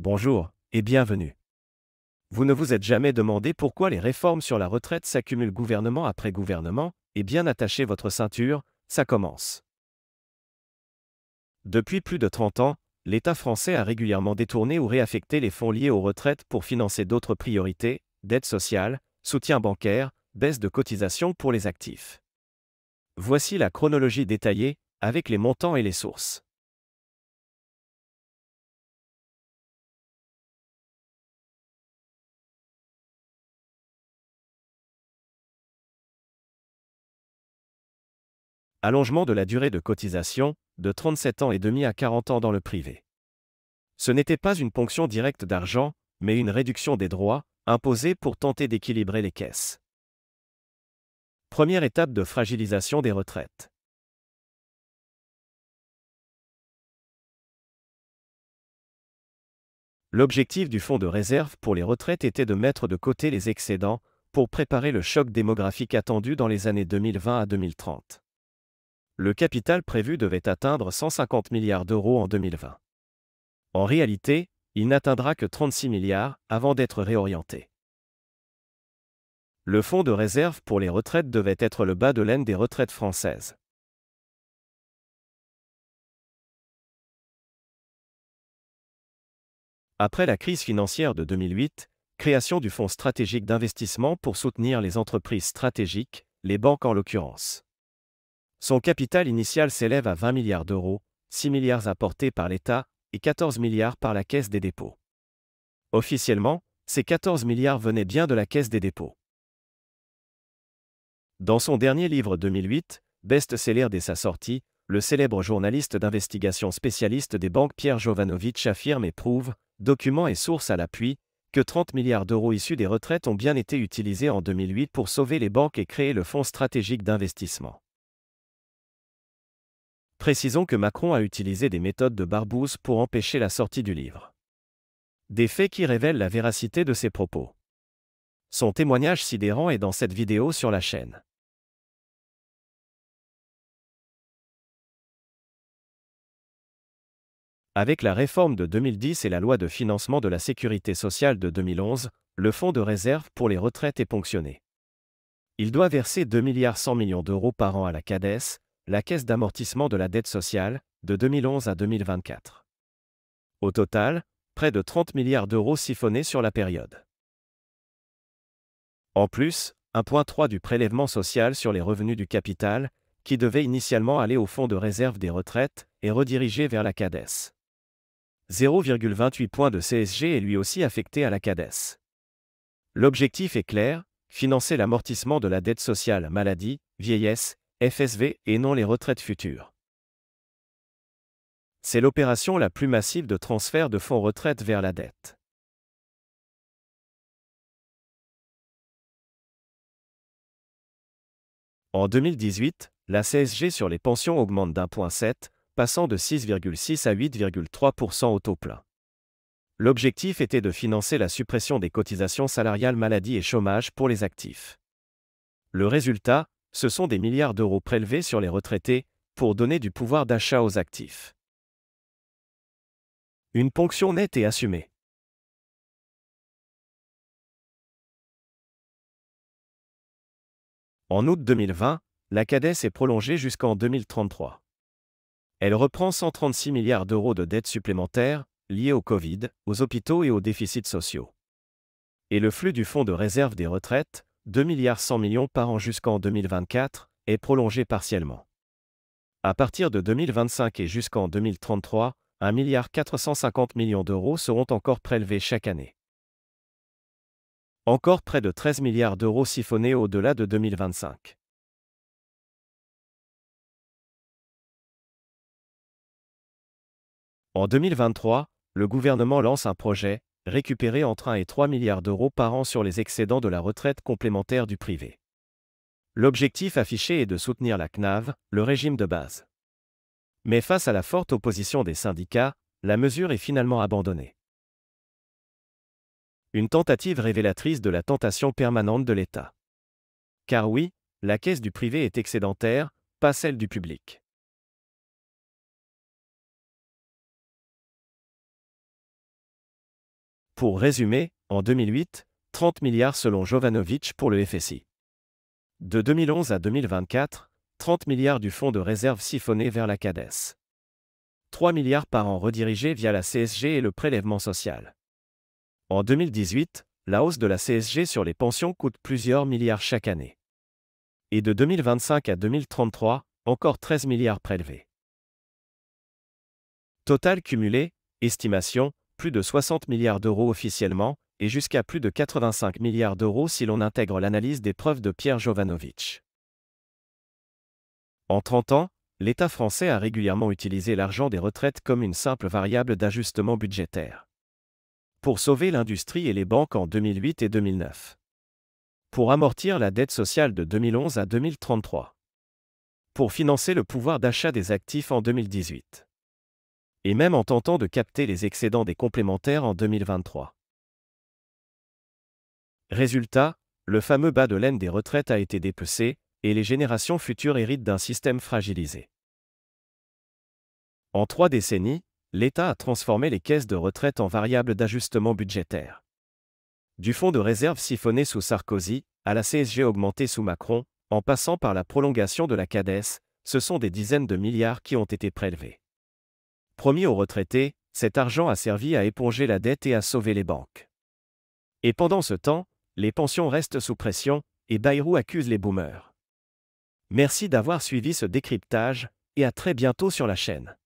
Bonjour et bienvenue. Vous ne vous êtes jamais demandé pourquoi les réformes sur la retraite s'accumulent gouvernement après gouvernement, et bien attachez votre ceinture, ça commence. Depuis plus de 30 ans, l'État français a régulièrement détourné ou réaffecté les fonds liés aux retraites pour financer d'autres priorités, dette sociale, soutien bancaire, baisse de cotisations pour les actifs. Voici la chronologie détaillée, avec les montants et les sources. Allongement de la durée de cotisation, de 37 ans et demi à 40 ans dans le privé. Ce n'était pas une ponction directe d'argent, mais une réduction des droits, imposée pour tenter d'équilibrer les caisses. Première étape de fragilisation des retraites. L'objectif du fonds de réserve pour les retraites était de mettre de côté les excédents pour préparer le choc démographique attendu dans les années 2020 à 2030. Le capital prévu devait atteindre 150 milliards d'euros en 2020. En réalité, il n'atteindra que 36 milliards avant d'être réorienté. Le fonds de réserve pour les retraites devait être le bas de laine des retraites françaises. Après la crise financière de 2008, création du Fonds stratégique d'investissement pour soutenir les entreprises stratégiques, les banques en l'occurrence. Son capital initial s'élève à 20 milliards d'euros, 6 milliards apportés par l'État et 14 milliards par la Caisse des dépôts. Officiellement, ces 14 milliards venaient bien de la Caisse des dépôts. Dans son dernier livre 2008, best-seller dès sa sortie, le célèbre journaliste d'investigation spécialiste des banques Pierre Jovanovic affirme et prouve, documents et sources à l'appui, que 30 milliards d'euros issus des retraites ont bien été utilisés en 2008 pour sauver les banques et créer le Fonds stratégique d'investissement. Précisons que Macron a utilisé des méthodes de barbouze pour empêcher la sortie du livre. Des faits qui révèlent la véracité de ses propos. Son témoignage sidérant est dans cette vidéo sur la chaîne. Avec la réforme de 2010 et la loi de financement de la sécurité sociale de 2011, le fonds de réserve pour les retraites est ponctionné. Il doit verser 2,1 milliards d'euros par an à la CADES, la caisse d'amortissement de la dette sociale, de 2011 à 2024. Au total, près de 30 milliards d'euros siphonnés sur la période. En plus, 1,3 du prélèvement social sur les revenus du capital, qui devait initialement aller au fonds de réserve des retraites, est redirigé vers la CADES. 0,28 points de CSG est lui aussi affecté à la CADES. L'objectif est clair, financer l'amortissement de la dette sociale maladie, vieillesse, FSV et non les retraites futures. C'est l'opération la plus massive de transfert de fonds retraite vers la dette. En 2018, la CSG sur les pensions augmente d'1,7, passant de 6,6 à 8,3% au taux plein. L'objectif était de financer la suppression des cotisations salariales maladie et chômage pour les actifs. Le résultat, ce sont des milliards d'euros prélevés sur les retraités, pour donner du pouvoir d'achat aux actifs. Une ponction nette et assumée. En août 2020, la CADES est prolongée jusqu'en 2033. Elle reprend 136 milliards d'euros de dettes supplémentaires, liées au Covid, aux hôpitaux et aux déficits sociaux. Et le flux du fonds de réserve des retraites, 2,1 milliards par an jusqu'en 2024, est prolongé partiellement. À partir de 2025 et jusqu'en 2033, 1,45 milliard d'euros seront encore prélevés chaque année. Encore près de 13 milliards d'euros siphonnés au-delà de 2025. En 2023, le gouvernement lance un projet, récupérer entre 1 et 3 milliards d'euros par an sur les excédents de la retraite complémentaire du privé. L'objectif affiché est de soutenir la CNAV, le régime de base. Mais face à la forte opposition des syndicats, la mesure est finalement abandonnée. Une tentative révélatrice de la tentation permanente de l'État. Car oui, la caisse du privé est excédentaire, pas celle du public. Pour résumer, en 2008, 30 milliards selon Jovanovic pour le FSI. De 2011 à 2024, 30 milliards du fonds de réserve siphonnés vers la CADES. 3 milliards par an redirigés via la CSG et le prélèvement social. En 2018, la hausse de la CSG sur les pensions coûte plusieurs milliards chaque année. Et de 2025 à 2033, encore 13 milliards prélevés. Total cumulé, estimation, plus de 60 milliards d'euros officiellement, et jusqu'à plus de 85 milliards d'euros si l'on intègre l'analyse des preuves de Pierre Jovanovic. En 30 ans, l'État français a régulièrement utilisé l'argent des retraites comme une simple variable d'ajustement budgétaire. Pour sauver l'industrie et les banques en 2008 et 2009. Pour amortir la dette sociale de 2011 à 2033. Pour financer le pouvoir d'achat des actifs en 2018. Et même en tentant de capter les excédents des complémentaires en 2023. Résultat, le fameux bas de laine des retraites a été dépecé, et les générations futures héritent d'un système fragilisé. En 3 décennies, l'État a transformé les caisses de retraite en variables d'ajustement budgétaire. Du fonds de réserve siphonné sous Sarkozy, à la CSG augmentée sous Macron, en passant par la prolongation de la CADES, ce sont des dizaines de milliards qui ont été prélevés. Promis aux retraités, cet argent a servi à éponger la dette et à sauver les banques. Et pendant ce temps, les pensions restent sous pression, et Bayrou accuse les boomers. Merci d'avoir suivi ce décryptage, et à très bientôt sur la chaîne.